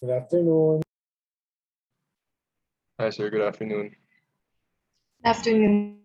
Good afternoon. Hi, sir. Good afternoon. Afternoon.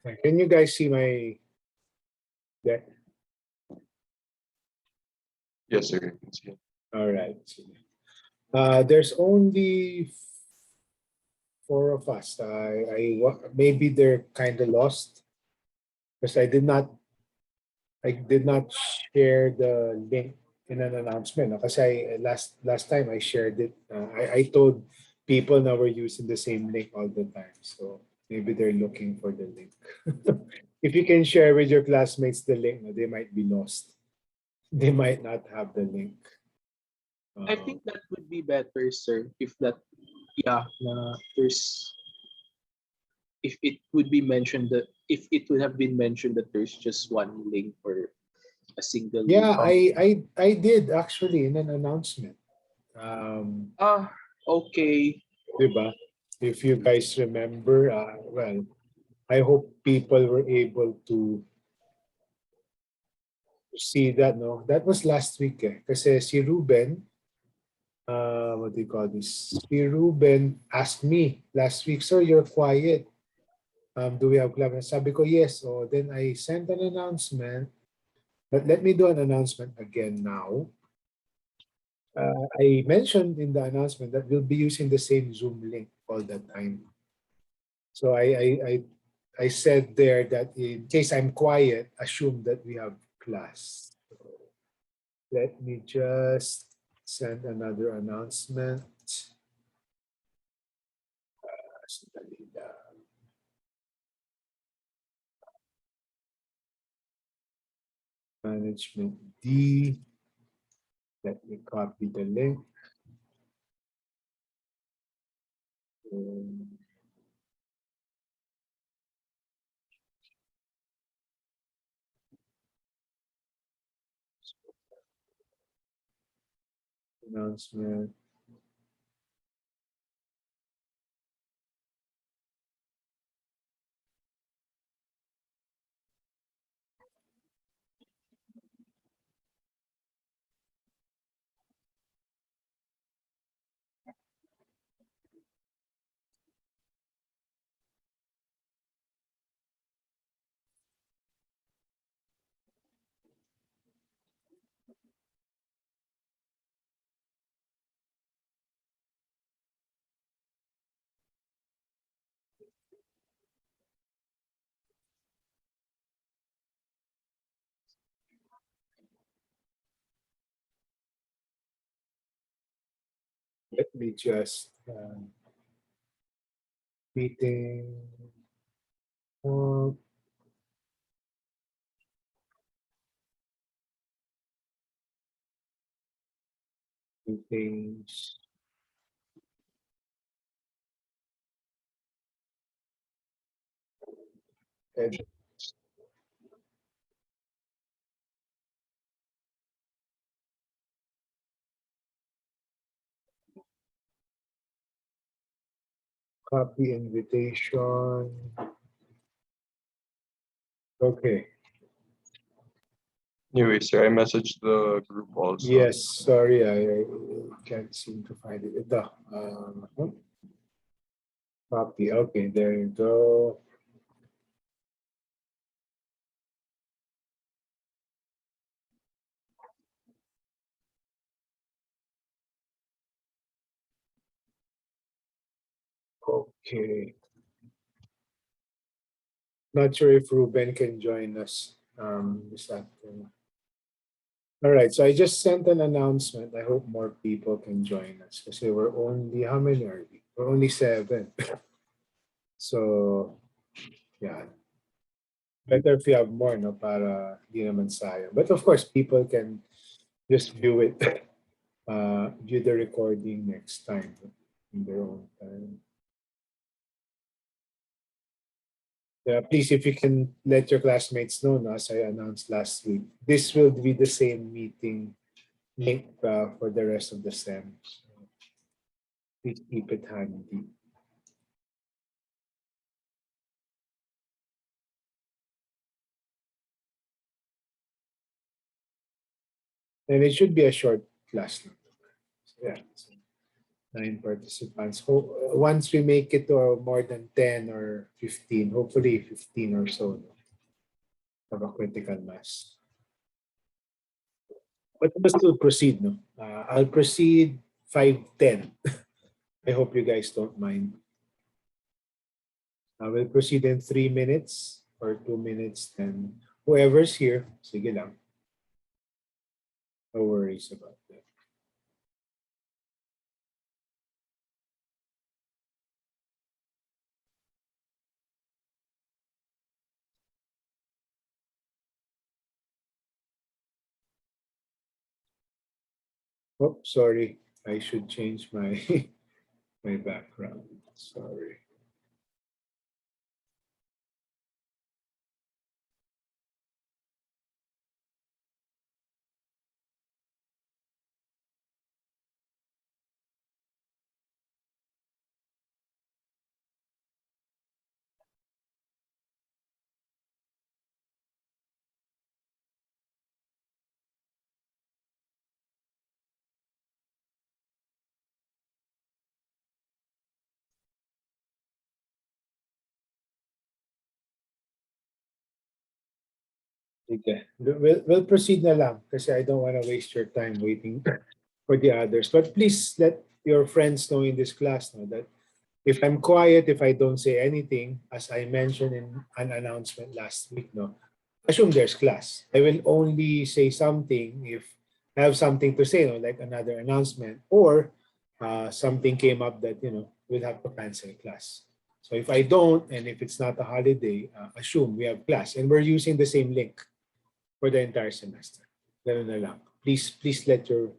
Can you guys see my deck? Yes, sir. You can see. All right. There's only four of us. Maybe they're kind of lost because I did not share the link in an announcement. Kasi last time I shared it. I told people now we're using the same link all the time. So maybe they're looking for the link. If you can share with your classmates the link, they might be lost. They might not have the link. I think that would be better, sir, if that, yeah, there's, if it would be mentioned that, if it would have been mentioned that there's just one link or a single Yeah, link. I did actually in an announcement. Okay. Diba? If you guys remember, well, I hope people were able to see that, no? That was last week eh. Kasi si Ruben, what do you call this? Si Ruben asked me last week, sir, you're quiet. Do we have club? And sabi ko, yes. So then I sent an announcement. But let me do an announcement again now. I mentioned in the announcement that we'll be using the same Zoom link all the time. So I said there that in case I'm quiet, assume that we have class. So let me just send another announcement. Sandali lang. Management D. Let me copy the link. Announcement. Let me just meeting. Meetings. And copy invitation. Okay. Anyway, sir, I messaged the group also. Yes, sorry, I can't seem to find it. Ito, copy. Okay, there you go. Okay. Not sure if Ruben can join us this afternoon. All right, so I just sent an announcement. I hope more people can join us because we're only, how many are we? We're only 7. So, yeah. Better if you have more, no, para di naman sayang. But of course, people can just view it, view the recording next time in their own time. Yeah, please, if you can let your classmates know, no, as I announced last week, this will be the same meeting link for the rest of the SEM. So please keep it handy. And it should be a short class. No? So, yeah, so 9 participants. Once we make it to more than 10 or 15, hopefully 15 or so, no? Have a critical mass. But let's still proceed. No? I'll proceed 5:10. I hope you guys don't mind. I will proceed in 3 minutes or 2 minutes. And whoever's here, sige lang. No worries about that. Oh, sorry. I should change my my background. Sorry. Okay. We'll proceed na lang kasi I don't want to waste your time waiting for the others. But please let your friends know in this class no, that if I'm quiet, if I don't say anything, as I mentioned in an announcement last week, no, assume there's class. I will only say something if I have something to say, no, like another announcement or something came up that, we'll have to cancel class. So if I don't, and if it's not a holiday, assume we have class and we're using the same link for the entire semester. Ganun na lang. Please let your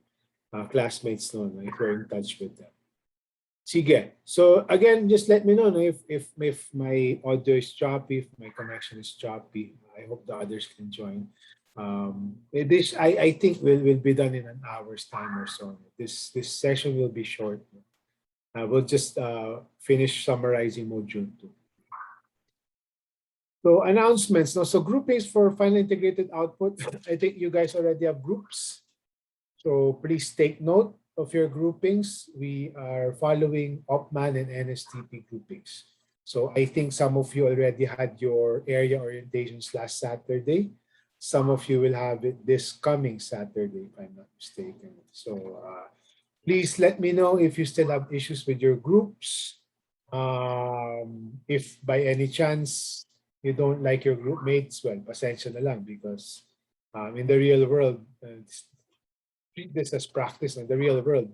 classmates know no, if you're in touch with them. Sige. So again, just let me know no, if my audio is choppy, if my connection is choppy. I hope the others can join. This I think will be done in an hour's time or so. This session will be short. We'll just finish summarizing module 2. So announcements. No? So groupings for final integrated output. I think you guys already have groups. So please take note of your groupings. We are following Opman and NSTP groupings. So I think some of you already had your area orientations last Saturday. Some of you will have it this coming Saturday, if I'm not mistaken. So please let me know if you still have issues with your groups. If by any chance you don't like your group mates, well, pasensya na lang because in the real world, treat this as practice in the real world.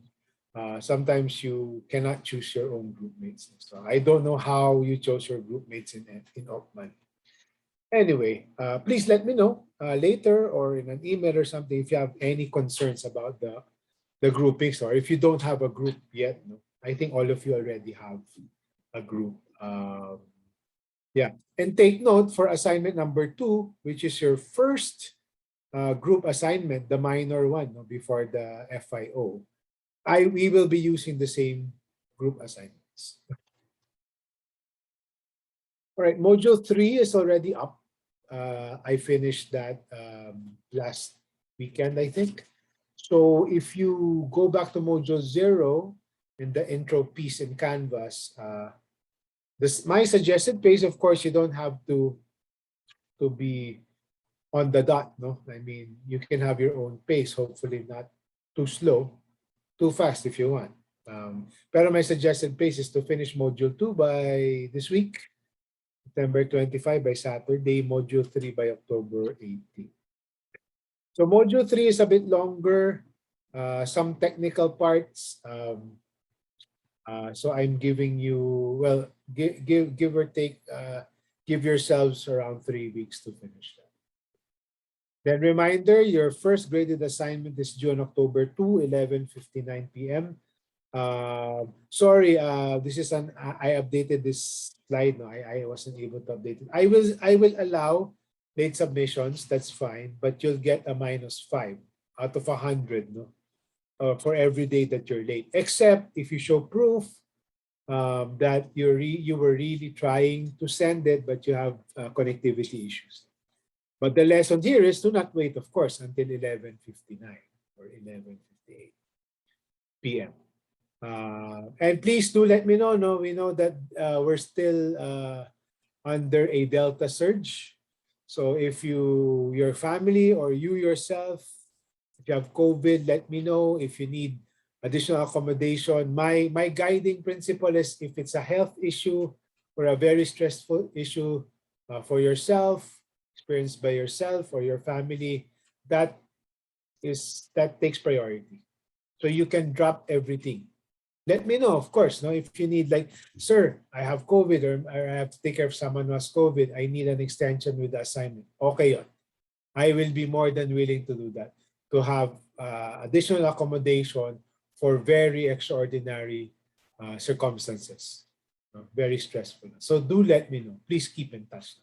Sometimes you cannot choose your own group mates. So I don't know how you chose your group mates in Opman. Anyway, please let me know later or in an email or something if you have any concerns about the groupings or if you don't have a group yet. No? I think all of you already have a group. Yeah, and take note for assignment number 2, which is your first group assignment, the minor one no, before the FIO. We will be using the same group assignments. All right, module 3 is already up. I finished that last weekend, I think. So if you go back to Module 0 in the intro piece in Canvas, my suggested pace, of course, you don't have to be on the dot, no? I mean, you can have your own pace, hopefully not too slow, too fast if you want. Pero my suggested pace is to finish Module 2 by this week, September 25 by Saturday, Module 3 by October 18. So Module 3 is a bit longer, some technical parts. So I'm giving you, well, give or take, give yourselves around 3 weeks to finish that. Then reminder, your first graded assignment is due on October 2, 11:59 p.m. Sorry, this is I updated this slide. No, I wasn't able to update it. I will allow late submissions. That's fine, but you'll get a -5 out of 100. No, for every day that you're late, except if you show proof that you were really trying to send it, but you have connectivity issues. But the lesson here is to not wait, of course, until 11:59 or 11:58 p.m. And please do let me know. No, we know that we're still under a Delta surge. So if your family or you yourself, if you have COVID, let me know. If you need additional accommodation, my guiding principle is if it's a health issue or a very stressful issue for yourself, experienced by yourself or your family, that takes priority. So you can drop everything. Let me know, of course. No, if you need, like, sir, I have COVID or I have to take care of someone who has COVID. I need an extension with the assignment. Okay, yun. I will be more than willing to do that, to have additional accommodation for very extraordinary circumstances, very stressful. So do let me know. Please keep in touch.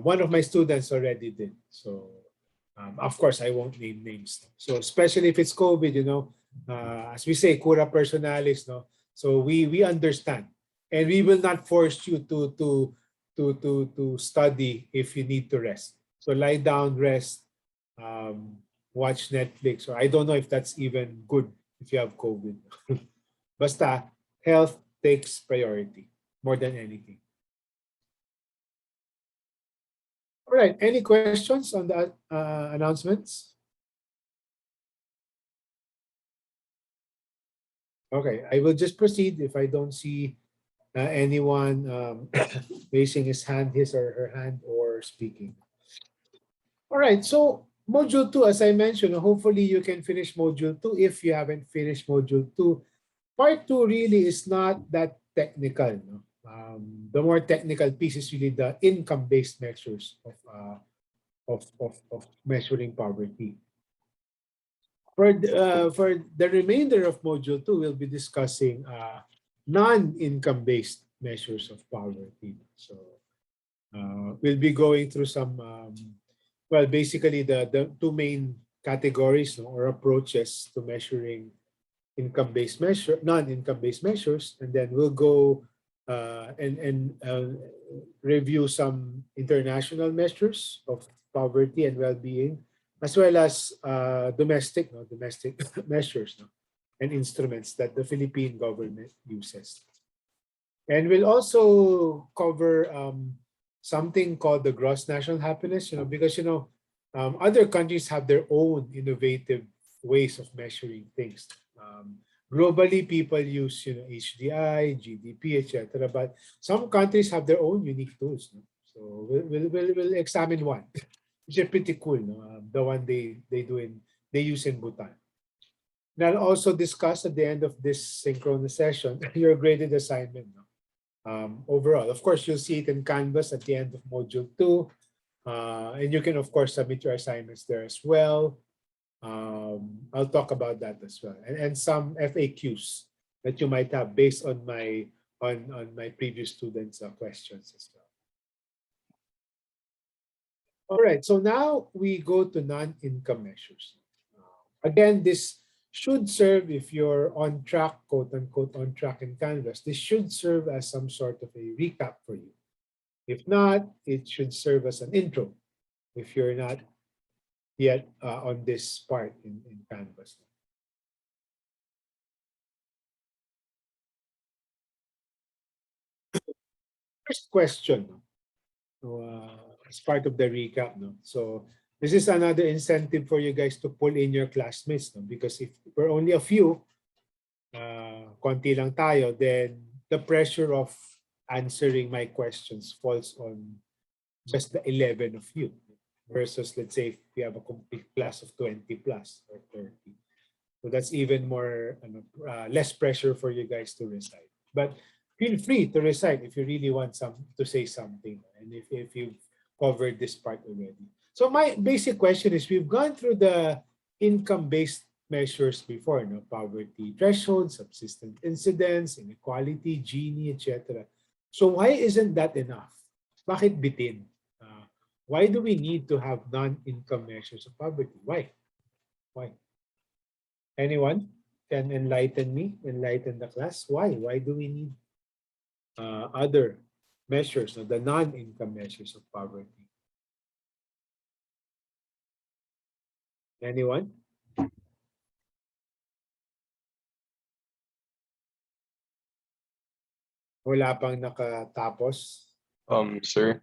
One of my students already did. So, of course, I won't name names. So, especially if it's COVID, as we say, cura personalis, no. So we understand, and we will not force you to study if you need to rest. So lie down, rest, watch Netflix, or I don't know if that's even good if you have COVID. Basta, health takes priority more than anything. All right, any questions on the announcements? Okay, I will just proceed if I don't see anyone raising his or her hand or speaking. All right, so Module 2, as I mentioned, hopefully you can finish Module 2 if you haven't finished Module 2. Part 2 really is not that technical. No? The more technical piece is really the income-based measures of measuring poverty. For the remainder of Module 2, we'll be discussing non-income-based measures of poverty. So we'll be going through some, well, basically the two main categories, no, or approaches to measuring non-income-based measures, and then we'll go and review some international measures of poverty and well-being, as well as domestic measures, no, and instruments that the Philippine government uses. And we'll also cover something called the gross national happiness, because other countries have their own innovative ways of measuring things. Globally, people use HDI, GDP, etc. But some countries have their own unique tools. No? So we'll examine one, which is pretty cool. No? The one they use in Bhutan. And I'll also discuss at the end of this synchronous session your graded assignment. No? Overall, of course, you'll see it in Canvas at the end of Module 2. And you can, of course, submit your assignments there as well. I'll talk about that as well, and some FAQs that you might have based on my previous students' questions as well. All right, so now we go to non-income measures. Again, this should serve, if you're on track, quote unquote, on track in Canvas, this should serve as some sort of a recap for you. If not, it should serve as an intro if you're not yet on this part in Canvas. First question, so, as part of the recap, no? So this is another incentive for you guys to pull in your classmates, no? Because if we're only a few, konti lang tayo, then the pressure of answering my questions falls on just the 11 of you versus, let's say, if we have a complete class of 20 plus or 30. So that's even more less pressure for you guys to recite. But feel free to recite if you really want to say something, and if you've covered this part already. So my basic question is, we've gone through the income-based measures before, no? Poverty threshold, subsistence incidence, inequality, Gini, etc. So why isn't that enough? Bakit bitin? Why do we need to have non-income measures of poverty? Why? Why? Anyone can enlighten me, enlighten the class? Why? Why do we need other measures, the non-income measures of poverty? Anyone? Wala pang nakatapos? Sir,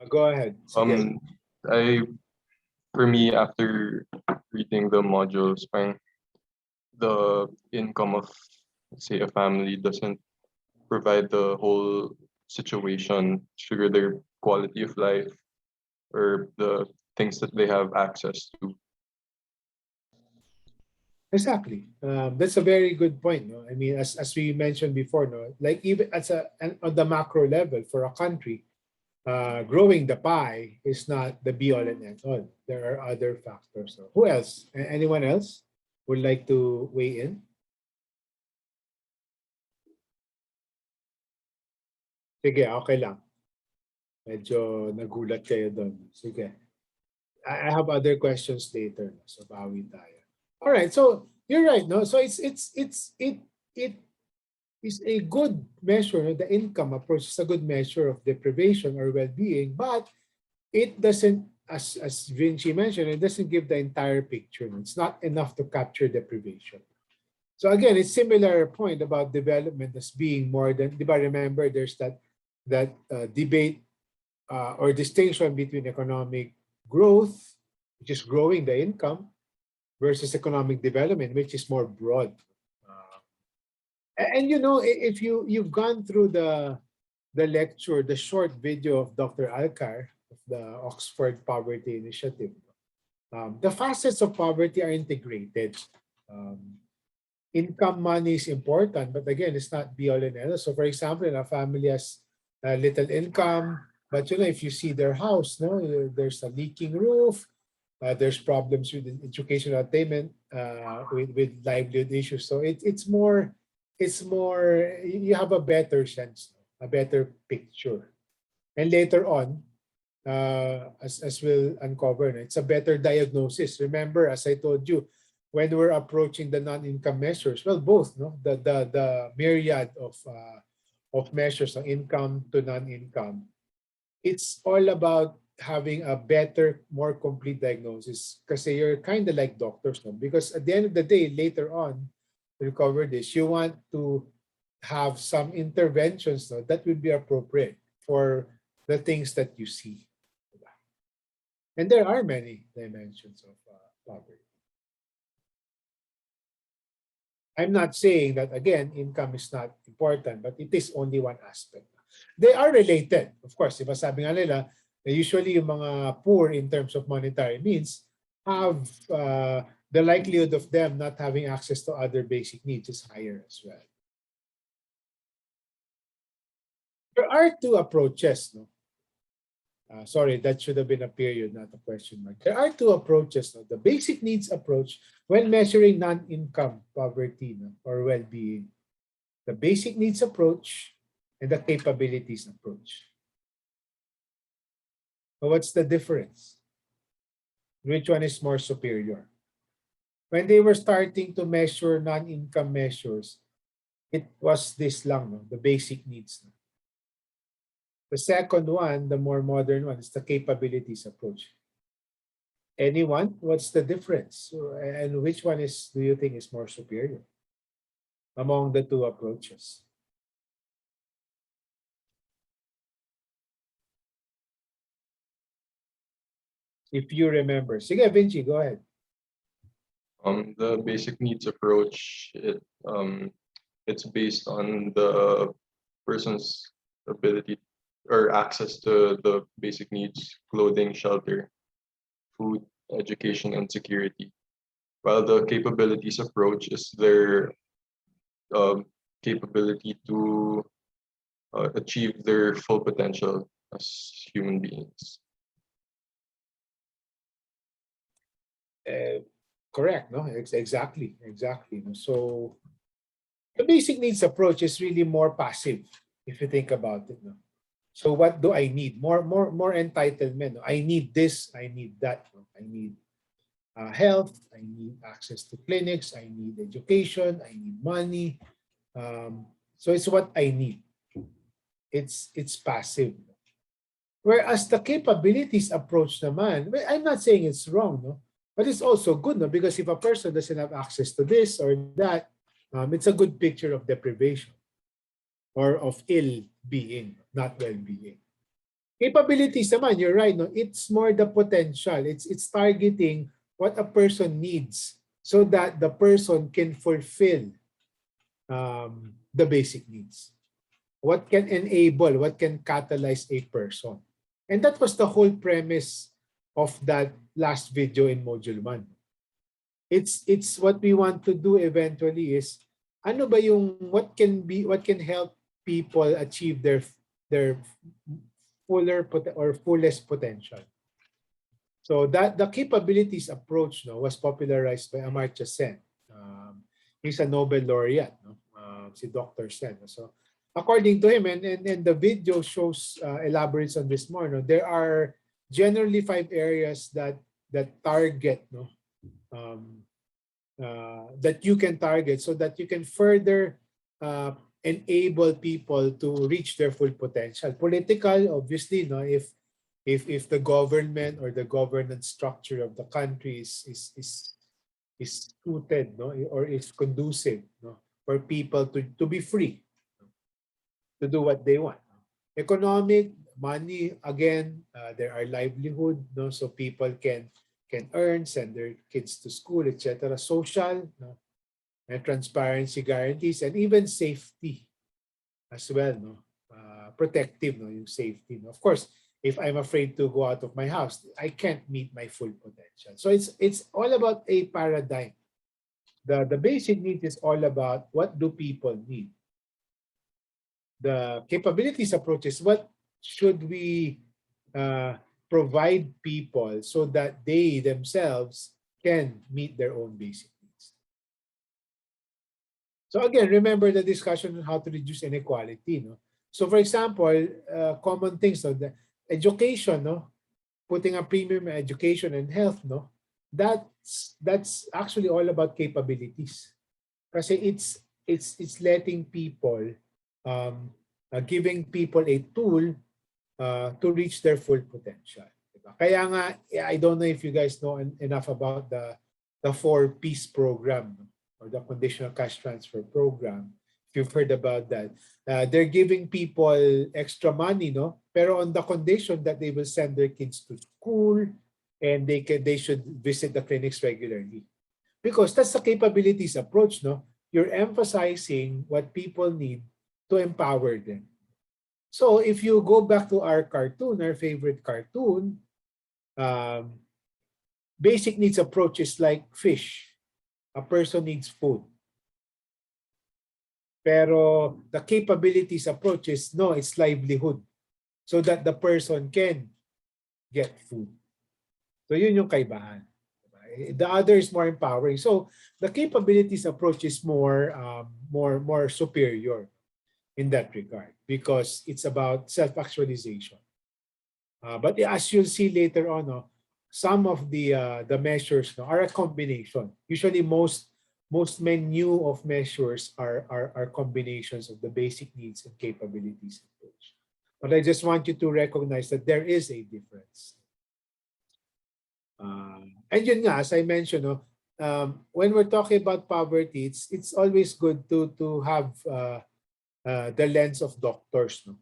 Go ahead. Sige. I for me, after reading the modules, parang the income of, let's say, a family doesn't provide the whole situation, sugar their quality of life or the things that they have access to. Exactly. That's a very good point. No? I mean, as we mentioned before, no, like even on the macro level for a country, growing the pie is not the be all and end all. There are other factors. So who else? Anyone else would like to weigh in? Sige, okay lang. Medyo nagulat kayo doon. Sige. I have other questions later. So bawi tayo. All right. So you're right. No. So it is a good measure. The income approach is a good measure of deprivation or well-being, but it doesn't, as Vinci mentioned, it doesn't give the entire picture. It's not enough to capture deprivation. So again, it's similar point about development as being more than. Remember, there's that debate or distinction between economic growth, which is growing the income, versus economic development, which is more broad. And you know, if you've gone through the lecture, the short video of Dr. Alcar of the Oxford Poverty Initiative, the facets of poverty are integrated. Income money is important, but again, it's not be all and end all. So for example, a family has little income, but you know, if you see their house, no, there's a leaking roof, there's problems with educational attainment, with livelihood issues. So it's more, you have a better sense, a better picture. And later on, as we'll uncover, it's a better diagnosis. Remember, as I told you, when we're approaching the non-income measures, well, both, no, the myriad of measures of income to non-income, it's all about having a better, more complete diagnosis. Because you're kind of like doctors, no? Because at the end of the day, later on, we'll cover this, you want to have some interventions, no, that would be appropriate for the things that you see. And there are many dimensions of poverty. I'm not saying that, again, income is not important, but it is only one aspect. They are related. Of course, diba sabi nga nila, usually yung mga poor in terms of monetary means have the likelihood of them not having access to other basic needs is higher as well. There are two approaches. No? Sorry, that should have been a period, not a question mark. There are two approaches. No? The basic needs approach when measuring non-income poverty, no, or well-being. The basic needs approach and the capabilities approach. So what's the difference? Which one is more superior? When they were starting to measure non-income measures, it was this lang, no? The basic needs. No? The second one, the more modern one, is the capabilities approach. Anyone? What's the difference? And which one do you think is more superior among the two approaches? If you remember. Sige, Vinci, go ahead. The basic needs approach, it's based on the person's ability or access to the basic needs: clothing, shelter, food, education, and security. While the capabilities approach is their capability to achieve their full potential as human beings. Correct, no? Exactly. No? So the basic needs approach is really more passive if you think about it. No? So what do I need? More entitlement. No? I need this, I need that. No? I need health, I need access to clinics, I need education, I need money. So it's what I need. It's passive. Whereas the capabilities approach naman, well, I'm not saying it's wrong, no? But it's also good, no? Because if a person doesn't have access to this or that, it's a good picture of deprivation or of ill-being, not well-being. Capabilities naman, you're right, no? It's more the potential. It's targeting what a person needs so that the person can fulfill the basic needs. What can enable, what can catalyze a person. And that was the whole premise of that last video in Module 1. It's what we want to do eventually is, ano ba yung, what can help people achieve their fullest potential. So that the capabilities approach, no, was popularized by Amartya Sen. He's a Nobel laureate, no? Si Dr. Sen. So according to him, and the video shows elaborates on this more, no, there are generally 5 areas that target, no, that you can target so that you can further enable people to reach their full potential. Political, obviously, no, if the government or the governance structure of the country is suited, no, or is conducive, no, for people to be free, to do what they want. Economic, money, again, there are livelihood, no, so people can earn, send their kids to school, etc. Social, no, and transparency guarantees, and even safety as well, no, protective, no, yung safety, no. Of course, if I'm afraid to go out of my house, I can't meet my full potential. So it's all about a paradigm. The basic need is all about what do people need. The capabilities approach is what should we provide people so that they themselves can meet their own basic needs. So again, remember the discussion on how to reduce inequality. No? So for example, common things, no? The education, no? Putting a premium on education and health, no? That's actually all about capabilities. Kasi it's letting people, giving people a tool to reach their full potential. Diba? Kaya nga, I don't know if you guys know enough about the 4Ps program, no? Or the conditional cash transfer program. If you've heard about that, they're giving people extra money, no? Pero on the condition that they will send their kids to school and they should visit the clinics regularly. Because that's the capabilities approach, no? You're emphasizing what people need to empower them. So if you go back to our cartoon, our favorite cartoon, basic needs approach is like fish. A person needs food. Pero the capabilities approach is, no, it's livelihood. So that the person can get food. So yun yung kaibahan. The other is more empowering. So the capabilities approach is more superior in that regard because it's about self-actualization. But as you'll see later on, no, some of the measures, no, are a combination. Usually most menu of measures are combinations of the basic needs and capabilities approach. But I just want you to recognize that there is a difference. And yun nga, as I mentioned, no, when we're talking about poverty, it's always good to have the lens of doctors. No?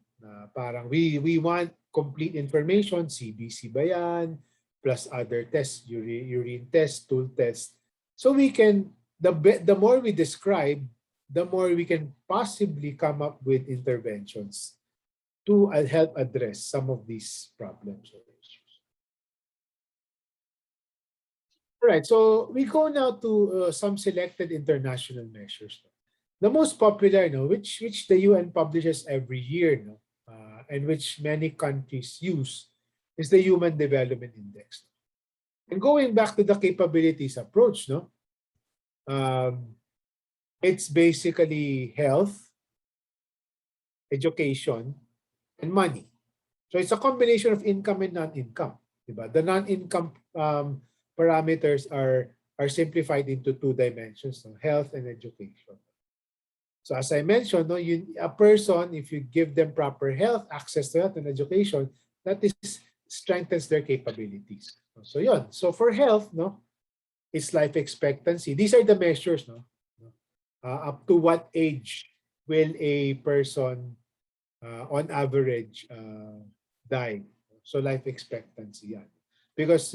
Parang we want complete information, CBC ba yan, plus other tests, urine test, stool test. So we can, the more we describe, the more we can possibly come up with interventions to help address some of these problems or issues. All right, so we go now to some selected international measures. The most popular, which the UN publishes every year, and which many countries use, is the Human Development Index. And going back to the capabilities approach, it's basically health, education, and money. So it's a combination of income and non-income. The non-income parameters are simplified into two dimensions, health and education. So as I mentioned, a person, if you give them proper health, access to health and education, that strengthens their capabilities. So yun. So for health, it's life expectancy. These are the measures. Up to what age will a person, on average, die? So life expectancy. Yan. Because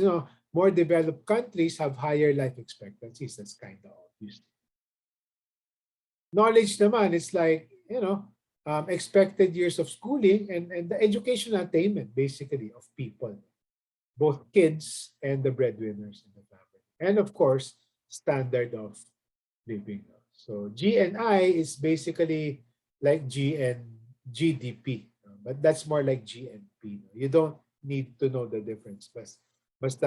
more developed countries have higher life expectancies. That's kind of obvious. Knowledge naman, it's like, expected years of schooling and the educational attainment, basically, of people, both kids and the breadwinners in the family. And of course, standard of living. So GNI is basically like GDP, but that's more like GNP. You don't need to know the difference. But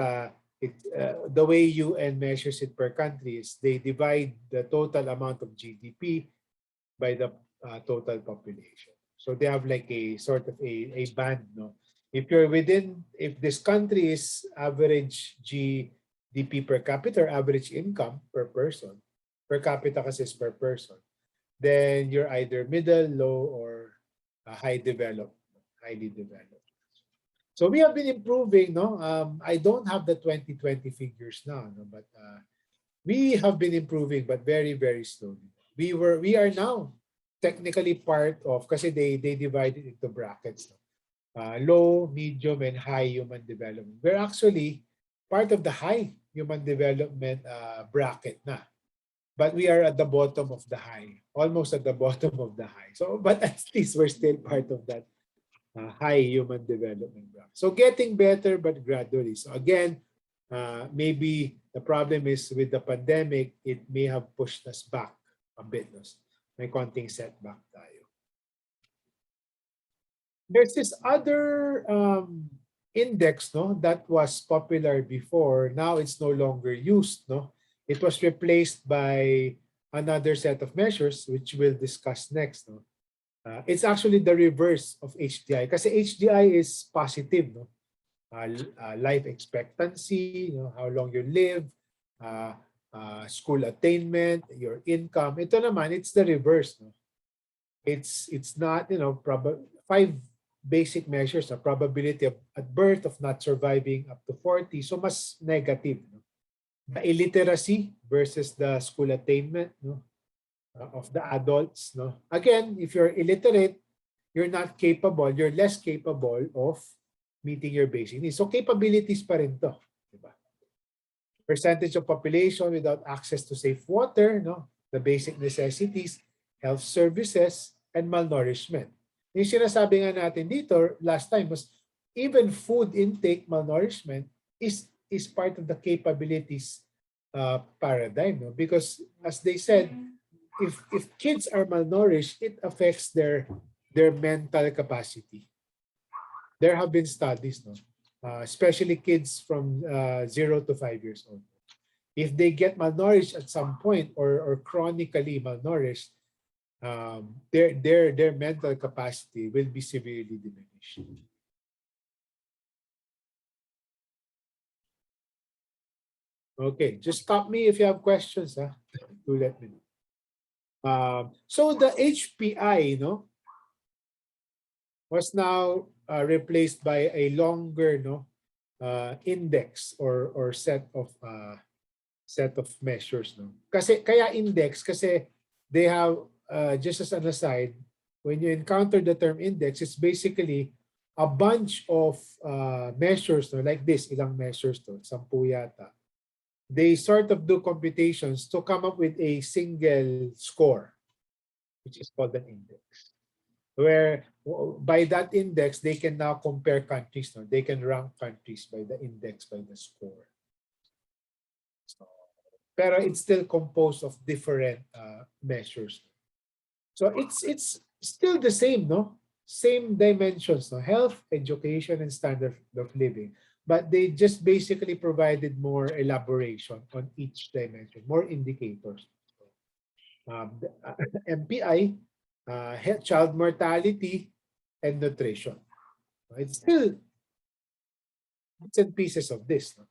the way UN measures it per country is they divide the total amount of GDP by the total population. So they have like a sort of a band. If this country is average GDP per capita, or average income per person, per capita kasi is per person, then you're either middle, low, or highly developed. So we have been improving. I don't have the 2020 figures now, but we have been improving, but very, very slowly. We are now technically part of, kasi they divided into brackets. Low, medium, and high human development. We're actually part of the high human development bracket na. But we are at the bottom of the high, almost at the bottom of the high. So, but at least we're still part of that high human development bracket. So getting better, but gradually. So again, maybe the problem is with the pandemic, it may have pushed us back a bit. May konting setback tayo. There's this other index that was popular before. Now it's no longer used. It was replaced by another set of measures, which we'll discuss next. It's actually the reverse of HDI. Kasi HDI is positive. Life expectancy, how long you live, school attainment, your income. Ito naman, it's the reverse. It's not, 5 basic measures, probability at birth of not surviving up to 40. So mas negative. The illiteracy versus the school attainment of the adults. Again, if you're illiterate, you're not capable, you're less capable of meeting your basic needs. So capabilities pa rin to. Diba? Percentage of population without access to safe water, the basic necessities, health services, and malnourishment. Yung sinasabi nga natin dito last time was even food intake malnourishment is part of the capabilities paradigm, because as they said, if kids are malnourished, it affects their mental capacity. There have been studies, especially kids from 0 to 5 years old. If they get malnourished at some point or chronically malnourished, their mental capacity will be severely diminished. Okay, just stop me if you have questions, to let me know. So the HPI, was now replaced by a longer index or set of measures, no. Kasi kaya index kasi they have just as an aside, when you encounter the term index, it's basically a bunch of measures, no, like this, ilang measures to, 10 yata. They sort of do computations to come up with a single score, which is called an index. Where by that index, they can now compare countries. No? They can rank countries by the index, by the score. So, pero it's still composed of different measures. So it's still the same, no? Same dimensions, no? Health, education, and standard of living. But they just basically provided more elaboration on each dimension, more indicators. The MPI, child mortality, and nutrition. It's still bits and pieces of this. No?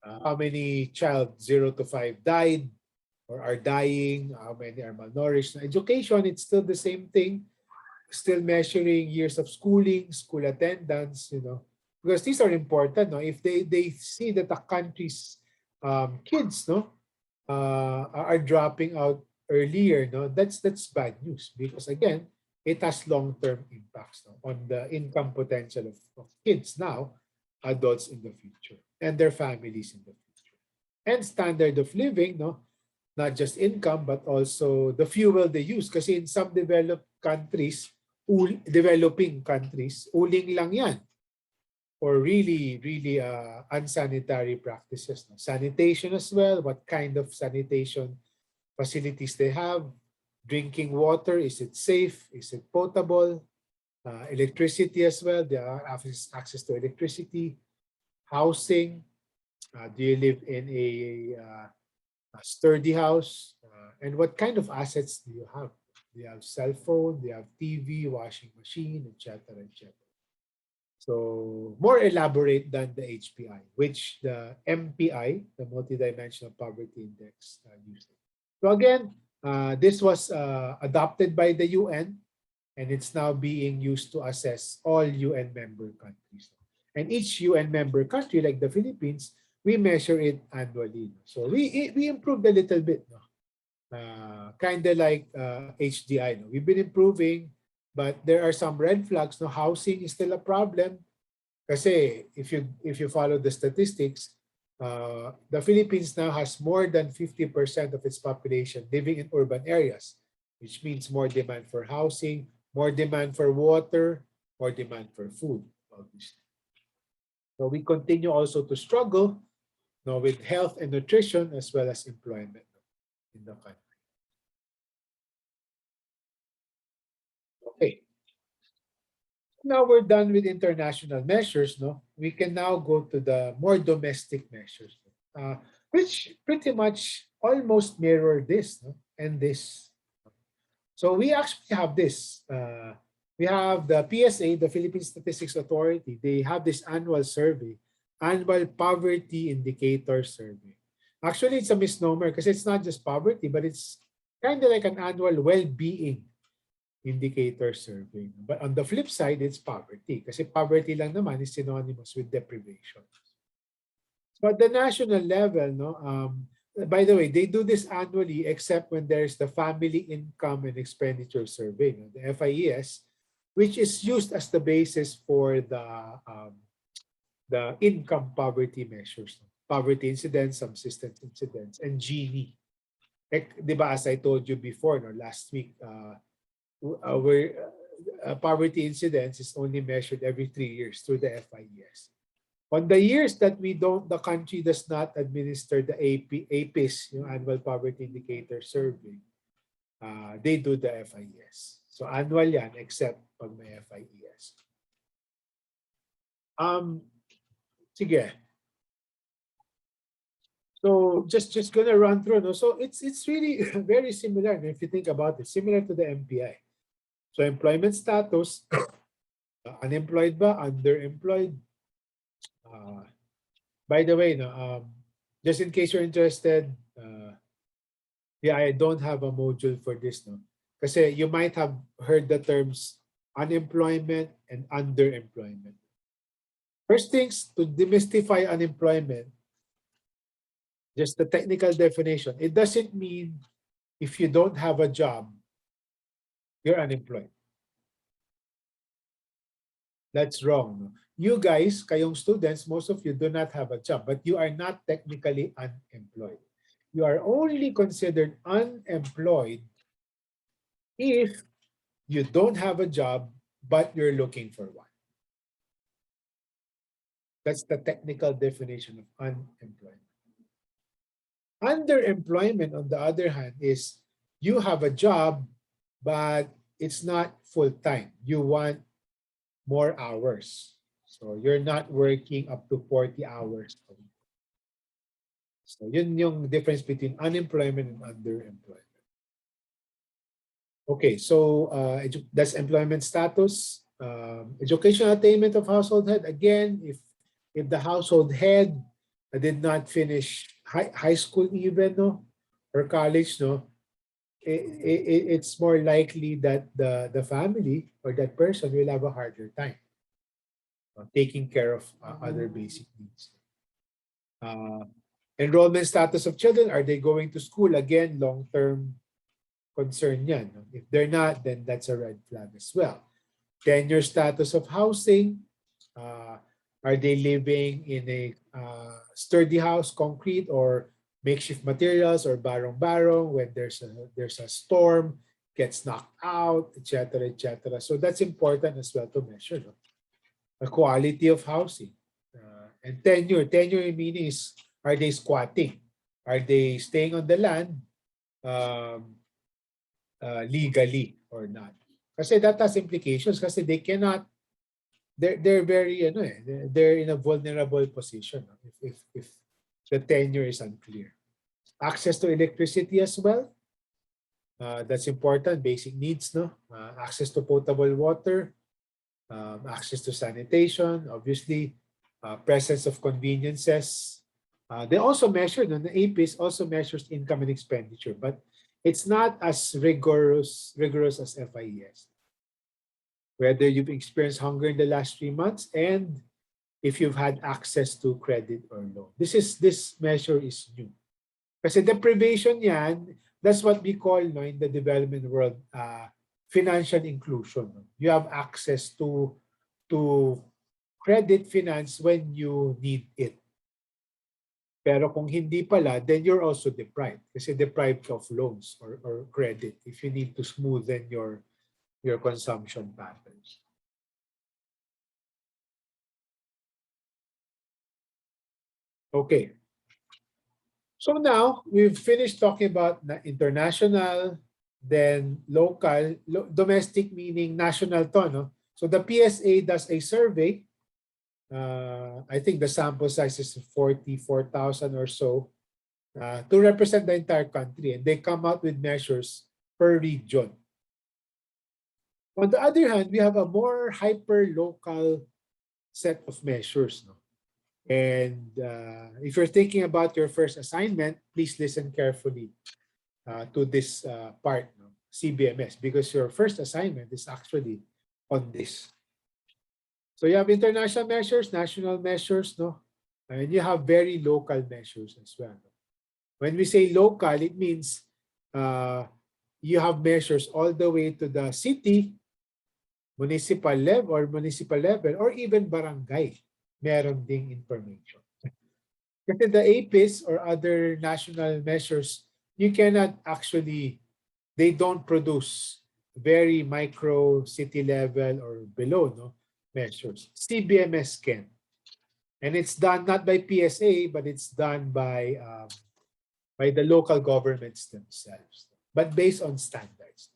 How many child 0 to 5 died or are dying? How many are malnourished? Education, it's still the same thing. Still measuring years of schooling, school attendance, because these are important. No? If they see that the country's kids are dropping out earlier, that's bad news, because again, it has long-term impacts on the income potential of kids now, adults in the future, and their families in the future. And standard of living, not just income, but also the fuel they use. Kasi in some developed countries, developing countries, uling lang yan. Or really, really unsanitary practices. No? Sanitation as well, what kind of sanitation facilities they have. Drinking water, is it safe? Is it potable? Electricity as well, they have access to electricity. Housing, do you live in a sturdy house? And what kind of assets do you have? Do you have cell phone? Do you have TV, washing machine, etc., etc.? So more elaborate than the HPI, which the MPI, the Multidimensional Poverty Index, used. So again, this was adopted by the UN, and it's now being used to assess all UN member countries. And each UN member country, like the Philippines, we measure it annually. So we improved a little bit. Kind of like HDI. We've been improving, but there are some red flags. Housing is still a problem. Kasi if you follow the statistics, the Philippines now has more than 50% of its population living in urban areas, which means more demand for housing, more demand for water, more demand for food, obviously. So we continue also to struggle with health and nutrition as well as employment in the country. Okay. Now we're done with international measures. We can now go to the more domestic measures, which pretty much almost mirror this and this. So we actually have this. We have the PSA, the Philippine Statistics Authority. They have this annual survey, annual poverty indicator survey. Actually, it's a misnomer because it's not just poverty, but it's kind of like an annual well-being indicator survey. But on the flip side, it's poverty. Kasi poverty lang naman is synonymous with deprivation. So at the national level, by the way, they do this annually except when there's the Family Income and Expenditure Survey, the FIES, which is used as the basis for the income poverty measures. Poverty incidence, subsistence incidence, and Gini. Diba, as I told you before, last week, where poverty incidence is only measured every 3 years through the FIES. On the years that the country does not administer the APIS, Annual Poverty Indicator Survey, they do the FIES. So annual yan, except pag may FIES. Sige. So just gonna run through. So it's really very similar if you think about it, similar to the MPI. So employment status, unemployed ba, underemployed. By the way, just in case you're interested, I don't have a module for this. Kasi you might have heard the terms unemployment, and underemployment. First things, to demystify unemployment, just the technical definition, it doesn't mean if you don't have a job, you're unemployed. That's wrong. No? You guys, kayong students, most of you do not have a job, but you are not technically unemployed. You are only considered unemployed if you don't have a job, but you're looking for one. That's the technical definition of unemployment. Underemployment, on the other hand, is you have a job, but it's not full-time. You want more hours. So you're not working up to 40 hours a week. So yun yung difference between unemployment and underemployment. Okay, so that's employment status. Educational attainment of household head. Again, if the household head did not finish high school even, no, or college, no, it's more likely that the family or that person will have a harder time taking care of other basic needs. Enrollment status of children, are they going to school? Again, long-term concern yan. If they're not, then that's a red flag as well. Tenure status of housing, are they living in a sturdy house, concrete, or makeshift materials, or barong-barong when there's a storm, gets knocked out, etc., etc. So that's important as well to measure. No? The quality of housing. And tenure. Tenure meaning is, are they squatting? Are they staying on the land legally or not? Kasi that has implications kasi they cannot, they're very, they're in a vulnerable position if the tenure is unclear. Access to electricity as well. That's important, basic needs, no? Access to potable water, access to sanitation, obviously, presence of conveniences. They also measure, the APIS also measures income and expenditure, but it's not as rigorous as FIES. Whether you've experienced hunger in the last 3 months and if you've had access to credit or loan. This measure is new. Kasi deprivation yan, that's what we call, no, in the development world, financial inclusion. You have access to credit finance when you need it. Pero kung hindi pala, then you're also deprived. Kasi deprived of loans or credit if you need to smoothen your consumption patterns. Okay. So now we've finished talking about international, then local, domestic meaning national to, no? So the PSA does a survey. I think the sample size is 44,000 or so to represent the entire country, and they come out with measures per region. On the other hand, we have a more hyper-local set of measures. No? And if you're thinking about your first assignment, please listen carefully to this part, no? CBMS, because your first assignment is actually on this. So you have international measures, national measures, no? And you have very local measures as well. When we say local, it means you have measures all the way to the city, municipal level, or even barangay. Meron ding information. Kasi the APIS or other national measures, you cannot actually, they don't produce very micro city level or below, no, measures. CBMS can. And it's done not by PSA, but it's done by the local governments themselves, but based on standards.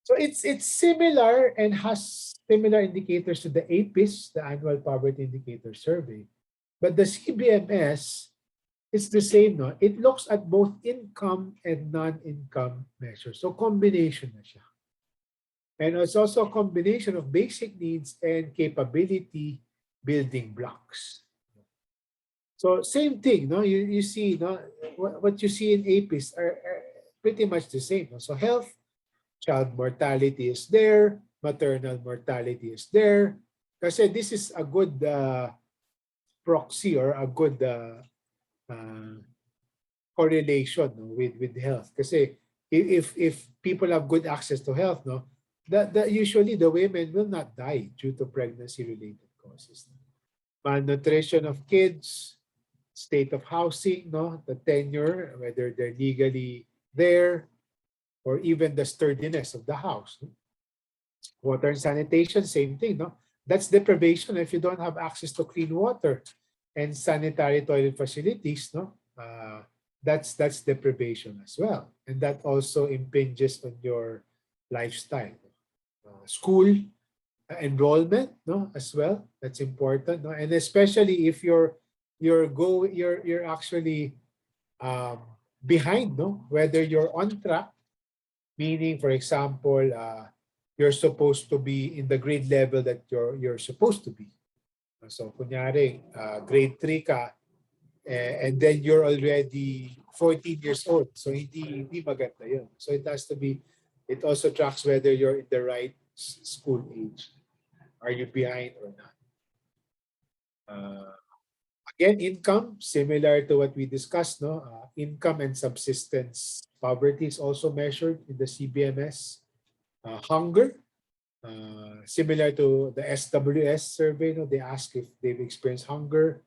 So it's similar and has similar indicators to the APIS, the Annual Poverty Indicator Survey. But the CBMS, it's the same, no? It looks at both income and non-income measures. So combination na siya. And it's also a combination of basic needs and capability building blocks. So same thing, no? You see, no? What you see in APIS are pretty much the same. No? So health, child mortality is there, maternal mortality is there. Kasi this is a good proxy or a good correlation, no, with health. Kasi if people have good access to health, no, that usually the women will not die due to pregnancy-related causes. Malnutrition of kids, state of housing, no, the tenure, whether they're legally there, or even the sturdiness of the house. No? Water and sanitation, same thing, no? That's deprivation if you don't have access to clean water and sanitary toilet facilities, no? That's deprivation as well, and that also impinges on your lifestyle. School enrollment, no, as well. That's important, no, and especially if you're actually behind, no, whether you're on track, meaning, for example, you're supposed to be in the grade level that you're supposed to be. So, kunyari, grade 3 ka, and then you're already 14 years old. So, hindi maganda yun. So, it has to be, it also tracks whether you're in the right school age. Are you behind or not? Again, income, similar to what we discussed, no? Income and subsistence poverty is also measured in the CBMS. Hunger, similar to the SWS survey, no? They ask if they've experienced hunger.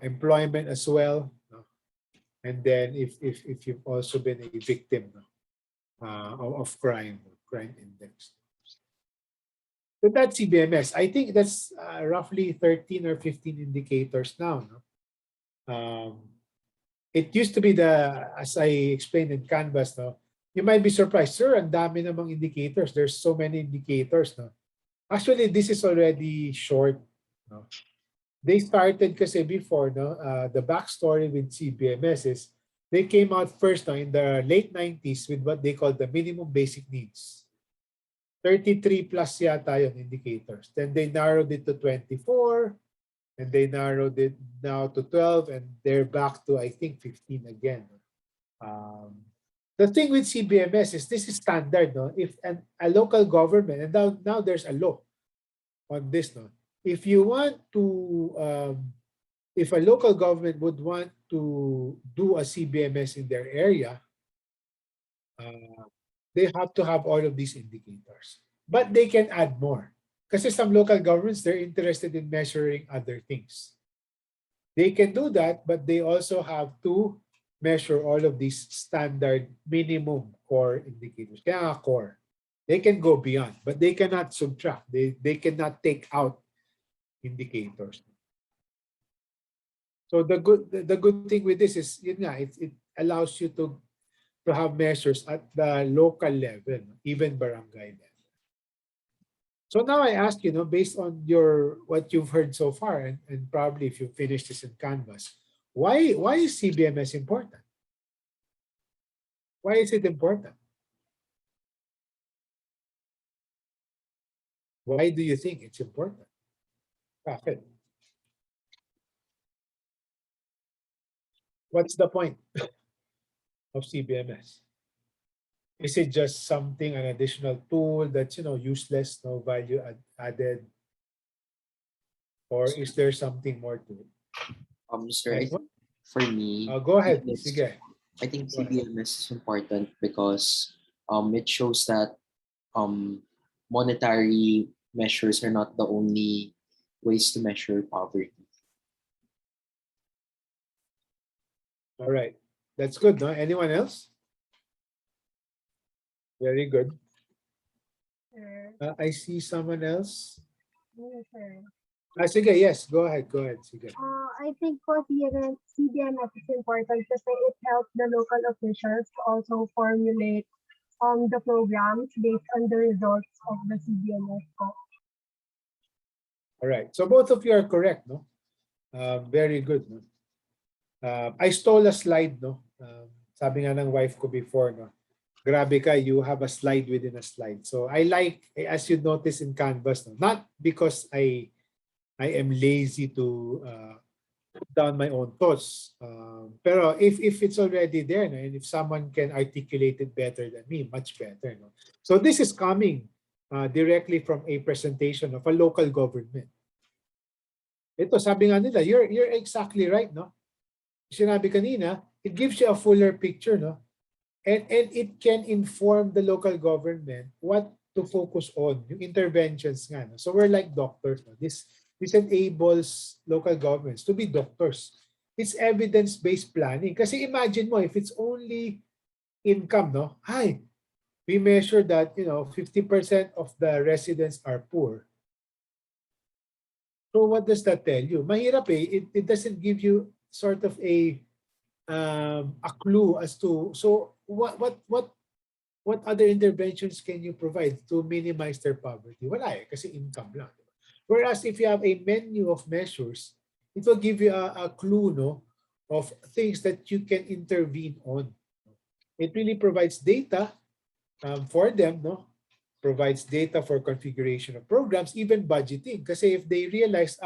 Employment as well, no? And then if you've also been a victim, no? Of crime index. So that's CBMS. I think that's roughly 13 or 15 indicators now. No? It used to be as I explained in Canvas, no? You might be surprised, sir, ang dami namang indicators. There's so many indicators. No? Actually, this is already short. No? They started kasi before, no? The backstory with CBMS is they came out first, no, in the late 90s with what they call the minimum basic needs. 33 plus yata yung indicators. Then they narrowed it to 24, and they narrowed it now to 12, and they're back to, I think, 15 again. The thing with CBMS is this is standard. No? If a local government, and now there's a law on this. No? If you want to, if a local government would want to do a CBMS in their area, they have to have all of these indicators. But they can add more. Because some local governments, they're interested in measuring other things. They can do that, but they also have to measure all of these standard minimum core indicators. Kaya core. They can go beyond, but they cannot subtract. They cannot take out indicators. So the good thing with this is, it allows you to have measures at the local level, even barangay level. So now I ask you, based on what you've heard so far, and probably if you finish this in Canvas, why is CBMS important? Why is it important? Why do you think it's important? Bakit? What's the point of CBMS? Is it just something, an additional tool that's useless, no value added, or is there something more to it? Sir, for me, Go ahead. CBMS Sige. I think Go ahead. CBMS is important because it shows that monetary measures are not the only ways to measure poverty. All right. That's good, no? Anyone else? Very good. I see someone else. Yes, sir. Sige, yes. Go ahead. Sige. I think for CBMS is important kasi it helps the local officials to also formulate the programs based on the results of the CBMS. All right. So both of you are correct, no? Very good, no? I stole a slide, no? Sabi nga ng wife ko before, no? Grabe ka, you have a slide within a slide. So I like, as you notice in Canvas, no? Not because I am lazy to put down my own thoughts. Pero if it's already there, no? And if someone can articulate it better than me, much better. No? So this is coming directly from a presentation of a local government. Ito, sabi nga nila, you're exactly right, no? Sinabi kanina, it gives you a fuller picture, no? And it can inform the local government what to focus on, yung interventions nga. No? So we're like doctors. No? This enables local governments to be doctors. It's evidence-based planning. Kasi imagine mo, if it's only income, no? Hi, we measure that, 50% of the residents are poor. So what does that tell you? Mahirap eh. It doesn't give you sort of a clue as to, so what other interventions can you provide to minimize their poverty? Wala eh, kasi income lang. Whereas if you have a menu of measures, it will give you a clue, no, of things that you can intervene on. It really provides data for them, no? Provides data for configuration of programs, even budgeting. Kasi if they realize,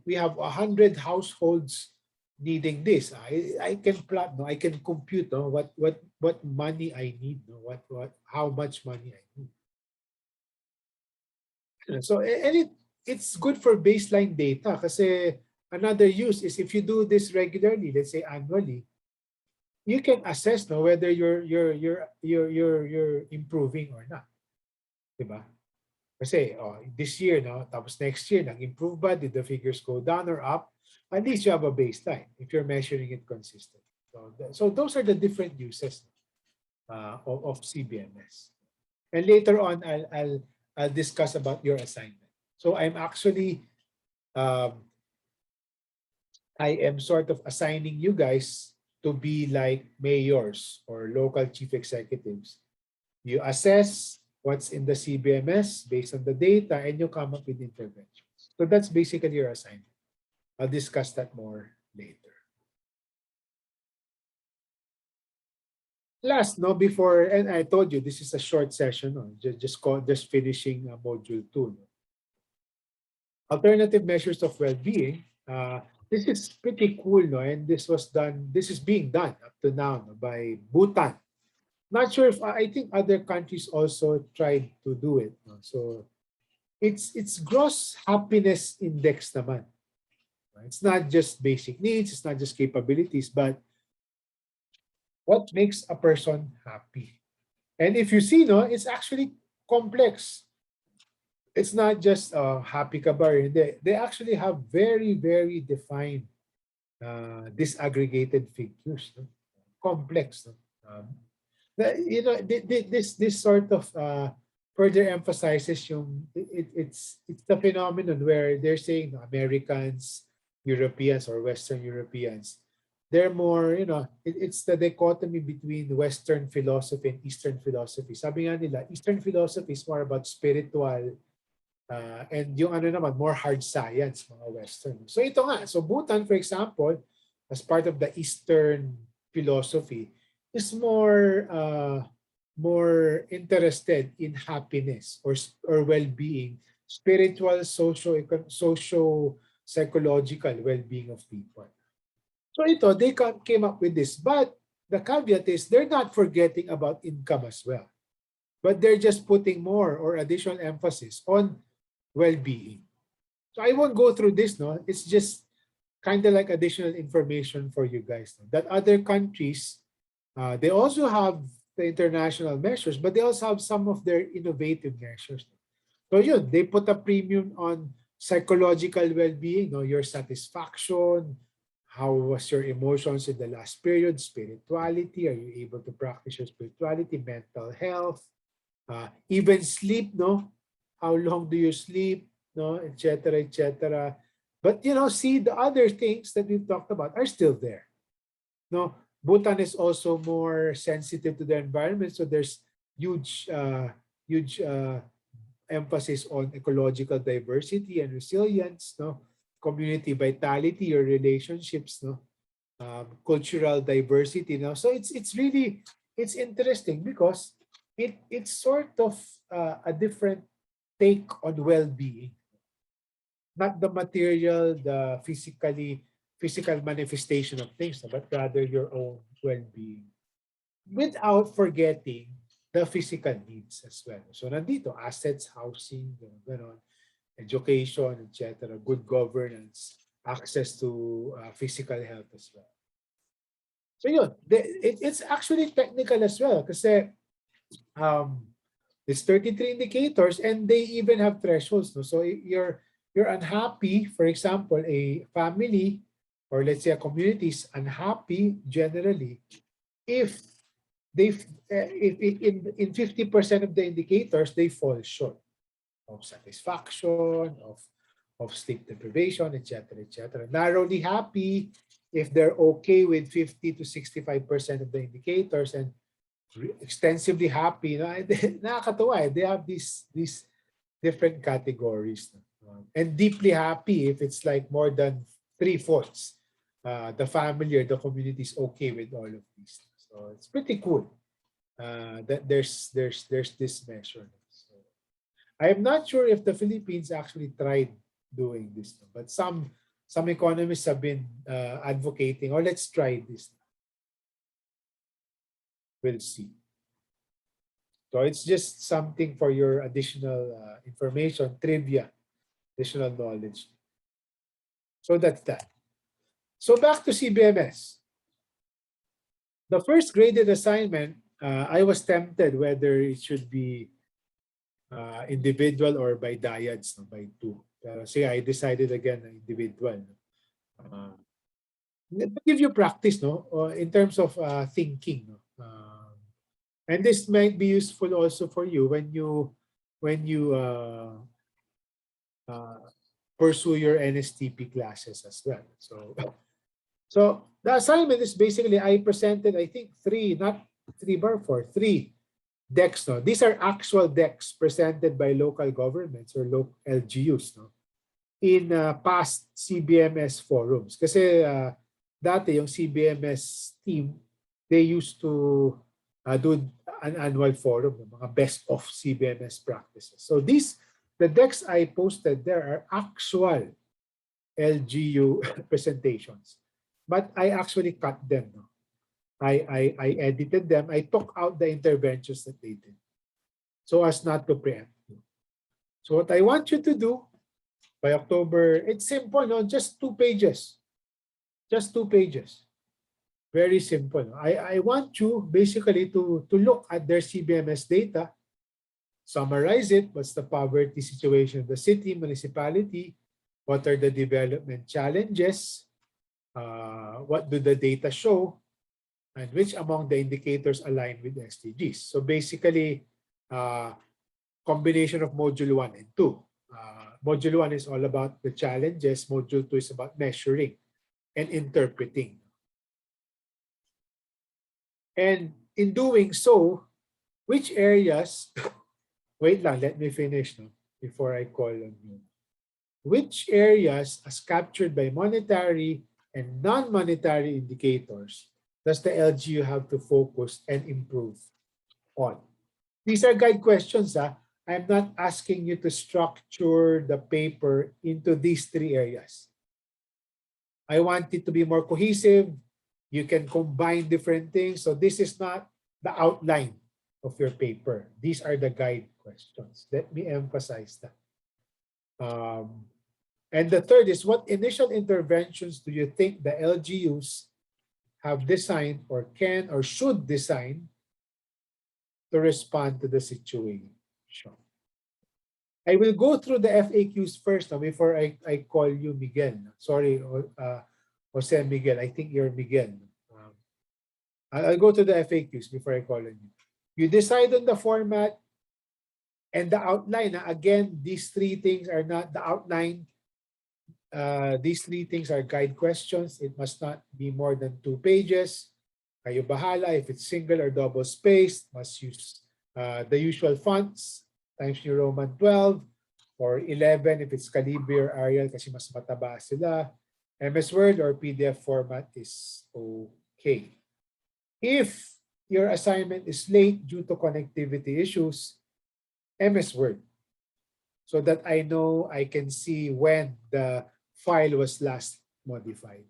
we have 100 households needing this, I can plot, no, I can compute, no, what money I need, no, how much money I need. So and it's good for baseline data kasi another use is if you do this regularly, let's say annually, you can assess, no, whether you're improving or not. Diba? Kasi this year, no, tapos next year nag-improve ba, did the figures go down or up? At least you have a baseline if you're measuring it consistently. So those are the different uses of CBMS. And later on, I'll discuss about your assignment. So I'm actually, I am sort of assigning you guys to be like mayors or local chief executives. You assess what's in the CBMS based on the data, and you come up with interventions. So that's basically your assignment. I'll discuss that more later. Last, no, before, and I told you this is a short session, no, just finishing module 2. No. Alternative measures of well-being. This is pretty cool, no, and this is being done up to now, no, by Bhutan. Not sure if I think other countries also tried to do it. No? So it's gross happiness index naman. It's not just basic needs, it's not just capabilities, but what makes a person happy. And if you see, no, it's actually complex. It's not just happy ka ba. They actually have very, very defined disaggregated figures. No? Complex. No? This sort of further emphasizes it's the phenomenon where they're saying Americans, Europeans or Western Europeans, they're more, it's the dichotomy between Western philosophy and Eastern philosophy. Sabi nga nila, Eastern philosophy is more about spiritual and yung naman, more hard science, mga Western. So ito nga, so Bhutan, for example, as part of the Eastern philosophy, is more interested in happiness or well-being, spiritual, socio-psychological well-being of people. So ito, they came up with this, but the caveat is they're not forgetting about income as well, but they're just putting more or additional emphasis on well-being. So I won't go through this, no. It's just kind of like additional information for you guys, no? That other countries, they also have the international measures, but they also have some of their innovative measures. So yun, they put a premium on psychological well-being, no, your satisfaction, how was your emotions in the last period, spirituality, are you able to practice your spirituality, mental health, even sleep, no, how long do you sleep, no, etc., etc. But see, the other things that we've talked about are still there. No, Bhutan is also more sensitive to the environment, so there's huge emphasis on ecological diversity and resilience, no, community vitality, your relationships, no, cultural diversity, no. So it's interesting because it's sort of a different take on well-being, not the material, the physical manifestation of things, but rather your own well-being, without forgetting the physical needs as well. So nandito, assets, housing, gano'n, education, etc., good governance, access to physical health as well. So yun, it's actually technical as well kasi it's 33 indicators and they even have thresholds. No? So you're unhappy, for example, a family or let's say a community is unhappy generally if they if in 50% of the indicators they fall short of satisfaction, of sleep deprivation, etc., etc. Narrowly happy if they're okay with 50 to 65% of the indicators, and extensively happy. No? Nakakatuwa eh. They have these different categories. And deeply happy if it's like more than 3/4. The family or the community is okay with all of these. So it's pretty cool that there's this measure. So I am not sure if the Philippines actually tried doing this, but some economists have been advocating, or let's try this. We'll see. So it's just something for your additional information, trivia, additional knowledge. So that's that. So back to CBMS. The first graded assignment, I was tempted whether it should be individual or by dyads, no, by two. Say I decided again individual. To give you practice, no, in terms of thinking. No? And this might be useful also for you when you pursue your NSTP classes as well. So the assignment is basically I presented, I think three decks. No? These are actual decks presented by local governments or local LGUs, no? In past CBMS forums. Kasi dati yung CBMS team, they used to do an annual forum, mga best of CBMS practices. So the decks I posted there are actual LGU presentations, but I actually cut them. No? I edited them. I took out the interventions that they did so as not to preempt you. So what I want you to do by October, it's simple, no? Just 2 pages. Just 2 pages. Very simple. I want you basically to look at their CBMS data, summarize it. What's the poverty situation of the city, municipality? What are the development challenges? What do the data show? And which among the indicators align with SDGs? So basically, combination of module 1 and 2. Module 1 is all about the challenges. Module 2 is about measuring and interpreting. And in doing so, which areas, wait lang, let me finish no, before I call on you. Which areas as captured by monetary and non-monetary indicators does the LGU have to focus and improve on? These are guide questions. I'm not asking you to structure the paper into these 3 areas. I want it to be more cohesive. You can combine different things. So this is not the outline of your paper. These are the guide questions. Let me emphasize that. And the third is, what initial interventions do you think the LGUs have designed or can or should design to respond to the situation? I will go through the FAQs first before I call you Miguel. Sorry, Jose Miguel. I think you're Miguel. I'll go to the FAQs before I call on you. You decide on the format and the outline. Again, these 3 things are not the outline. These 3 things are guide questions. It must not be more than 2 pages. Kayo bahala if it's single or double spaced. Must use the usual fonts, Times New Roman 12 or 11 if it's Calibri or Arial kasi mas mataba sila. MS Word or PDF format is okay. If your assignment is late due to connectivity issues, MS Word, so that I know I can see when the file was last modified.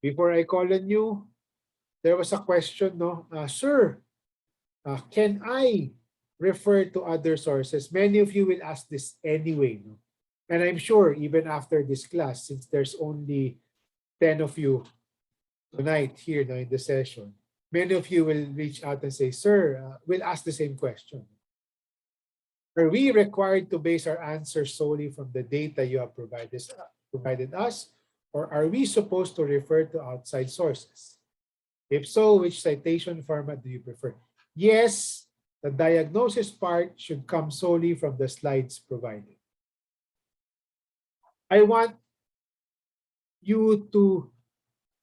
Before I call on you, there was a question, no? Sir, can I refer to other sources? Many of you will ask this anyway, no? And I'm sure even after this class, since there's only 10 of you tonight here, no, in the session, many of you will reach out and say, sir, we'll ask the same question. Are we required to base our answers solely from the data you have provided us, or are we supposed to refer to outside sources? If so, which citation format do you prefer? Yes, the diagnosis part should come solely from the slides provided. I want you to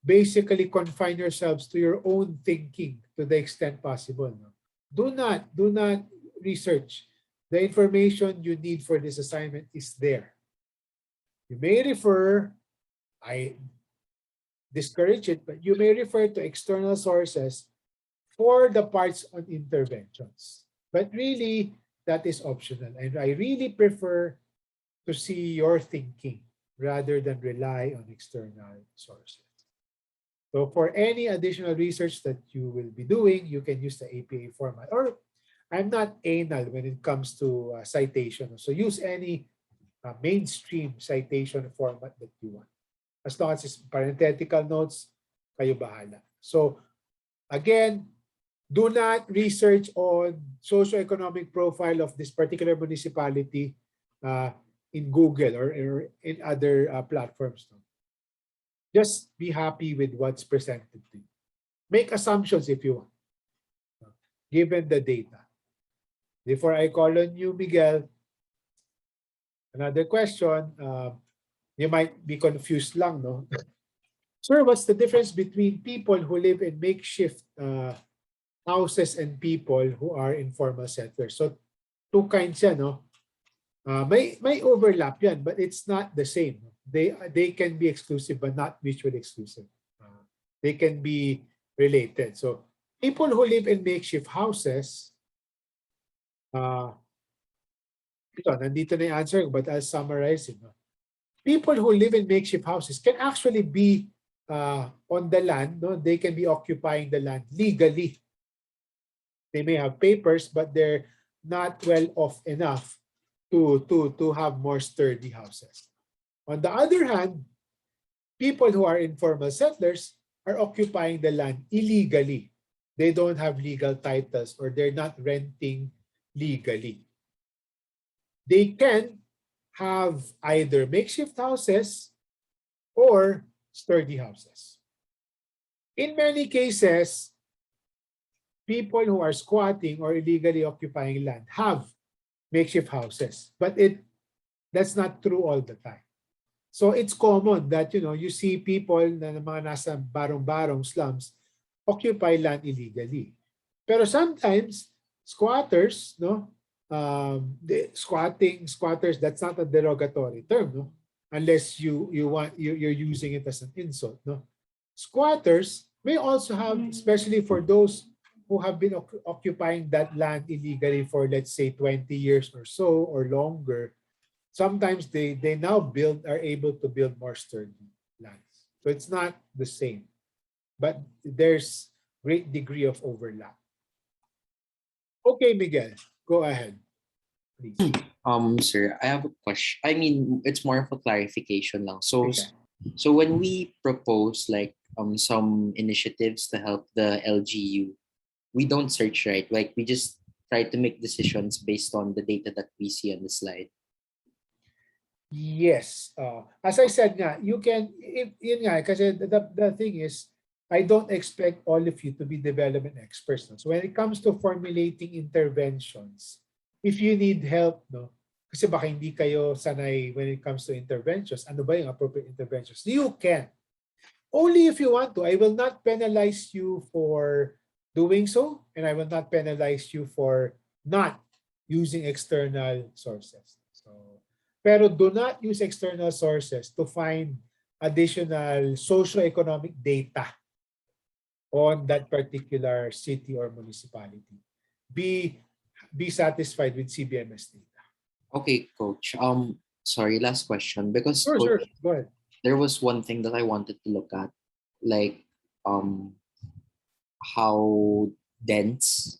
basically confine yourselves to your own thinking to the extent possible. No? Do not research. The information you need for this assignment is there. You may refer, I discourage it, but you may refer to external sources for the parts on interventions. But really, that is optional. And I really prefer to see your thinking rather than rely on external sources. So for any additional research that you will be doing, you can use the APA format. Or I'm not anal when it comes to citation. So use any mainstream citation format that you want. As long as it's parenthetical notes, kayo bahala. So again, do not research on socioeconomic profile of this particular municipality in Google or in other platforms. No? Just be happy with what's presented to you. Make assumptions if you want, given the data. Before I call on you, Miguel, another question. You might be confused lang, no? Sir, what's the difference between people who live in makeshift houses and people who are informal settlers? So, two kinds yan, no? May overlap yan, but it's not the same. They can be exclusive but not mutually exclusive. They can be related. So people who live in makeshift houses, ito, nandito na yung answer, but I'll summarize it. No? People who live in makeshift houses can actually be on the land. No? They can be occupying the land legally. They may have papers, but they're not well off enough to have more sturdy houses. On the other hand, people who are informal settlers are occupying the land illegally. They don't have legal titles or they're not renting legally. They can have either makeshift houses or sturdy houses. In many cases, people who are squatting or illegally occupying land have makeshift houses, but that's not true all the time. So it's common that you see people na mga nasa barong-barong slums occupy land illegally. Pero sometimes squatters, squatters, that's not a derogatory term, no? Unless you're using it as an insult, no? Squatters may also have, especially for those who have been occupying that land illegally for, let's say, 20 years or so or longer. Sometimes they now are able to build more sturdy lands. So it's not the same, but there's great degree of overlap. Okay, Miguel, go ahead, please. Sir, I have a question. I mean, it's more of a clarification lang. So, Okay. so when we propose like some initiatives to help the LGU, we don't search, right? Like we just try to make decisions based on the data that we see on the slide. Yes. As I said nga, you can, yun nga, kasi the thing is, I don't expect all of you to be development experts. No? So when it comes to formulating interventions, if you need help, no, kasi baka hindi kayo sanay when it comes to interventions, ano ba yung appropriate interventions? You can. Only if you want to. I will not penalize you for doing so, and I will not penalize you for not using external sources. So, pero do not use external sources to find additional socioeconomic data on that particular city or municipality. Be satisfied with CBMS data. Okay, Coach. Sorry, last question. Because Sure, Coach, go ahead. there was one thing that I wanted to look at, like how dense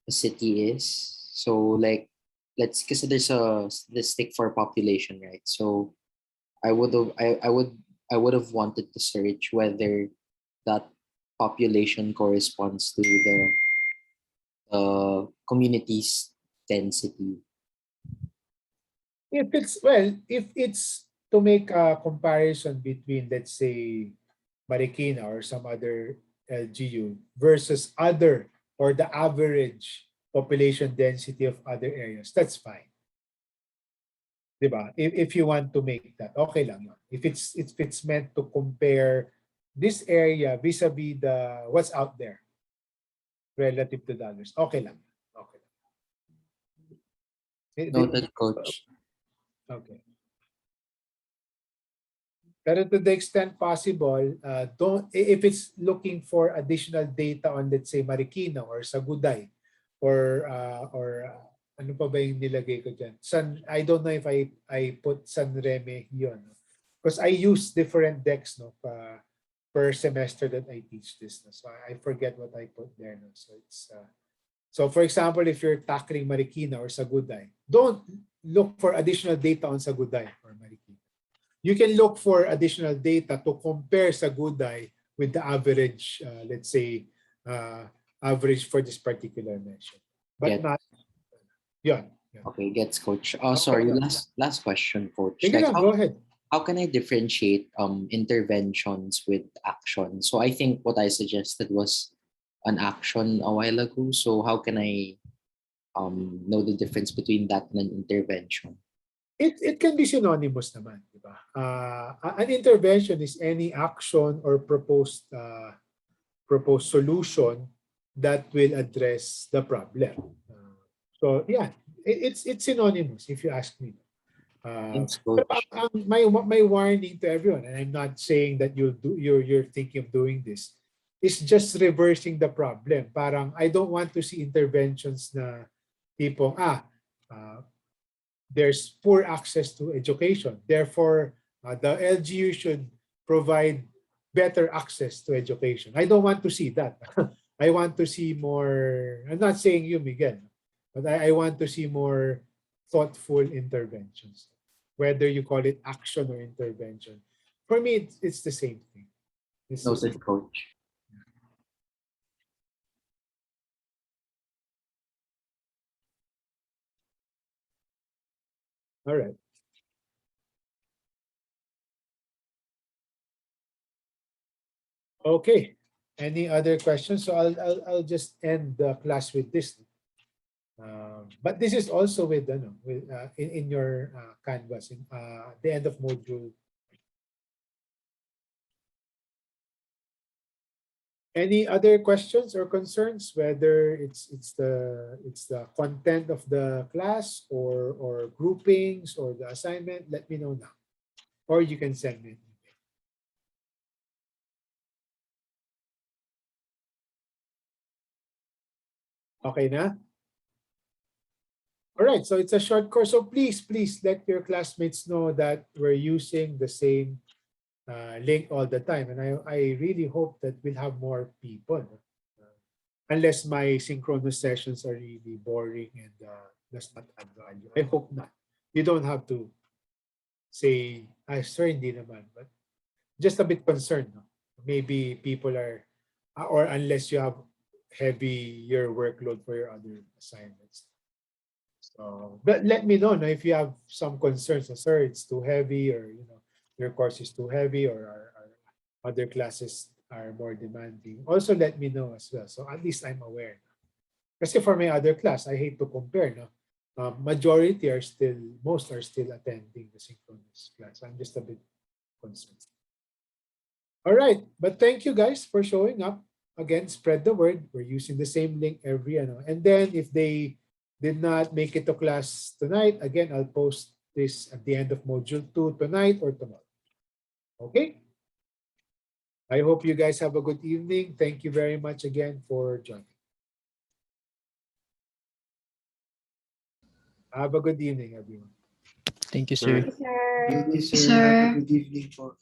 a city is. So like, let's because there's a statistic for population, right? So I would have wanted to search whether that population corresponds to the community's density. If it's to make a comparison between, let's say, Marikina or some other LGU versus other or the average population density of other areas, that's fine. Diba? If you want to make that, okay lang yun. If it's meant to compare this area vis-a-vis the what's out there relative to the others, okay lang. Okay. Noted, coach. Okay. Pero to the extent possible, if it's looking for additional data on, let's say, Marikina or Saguday or ano pa ba yung nilagay ko dyan? I don't know if I put San Reme yun. Because I use different decks per semester that I teach this. No? So I forget what I put there. No? So so for example, if you're tackling Marikina or Saguday, don't look for additional data on Saguday or Marikina. You can look for additional data to compare Saguday with the average, let's say, average for this particular measure. But Yes. not, yun. Okay, gets, coach. Sorry, last question, coach. Sige Like, lang, go ahead. how can I differentiate interventions with action? So I think what I suggested was an action a while ago. So how can I know the difference between that and an intervention? It can be synonymous naman, di ba? An intervention is any action or proposed solution that will address the problem. So yeah, it's synonymous if you ask me. Thanks, Pero coach. my warning to everyone, and I'm not saying that you're thinking of doing this, is just reversing the problem. Parang I don't want to see interventions na tipong there's poor access to education. Therefore, the LGU should provide better access to education. I don't want to see that. I want to see more, I'm not saying you, Miguel, but I want to see more thoughtful interventions, whether you call it action or intervention. For me, it's the same thing. It's the same. Noted, coach. All right. Okay. Any other questions? So I'll just end the class with this. But this is also with in your canvas in the end of module. Any other questions or concerns, whether it's the content of the class or groupings or the assignment? Let me know now, or you can send me an email. Okay na? All right, so it's a short course. So please let your classmates know that we're using the same link all the time. And I really hope that we'll have more people. Unless my synchronous sessions are really boring and does not add value. I hope not. You don't have to say, sir, hindi naman. But just a bit concerned. No? Maybe people are, or unless you have heavy your workload for your other assignments. So, but let me know no, if you have some concerns. Sir, it's too heavy, or your course is too heavy, or our other classes are more demanding. Also, let me know as well. So at least I'm aware. Kasi for my other class, I hate to compare. No, most are still attending the synchronous class. I'm just a bit concerned. All right, but thank you guys for showing up. Again, spread the word. We're using the same link every and then if they did not make it to class tonight, again, I'll post this at the end of module 2 tonight or tomorrow. Okay? I hope you guys have a good evening. Thank you very much again for joining. Have a good evening, everyone. Thank you, sir. Sir. Sir. Have a good evening po.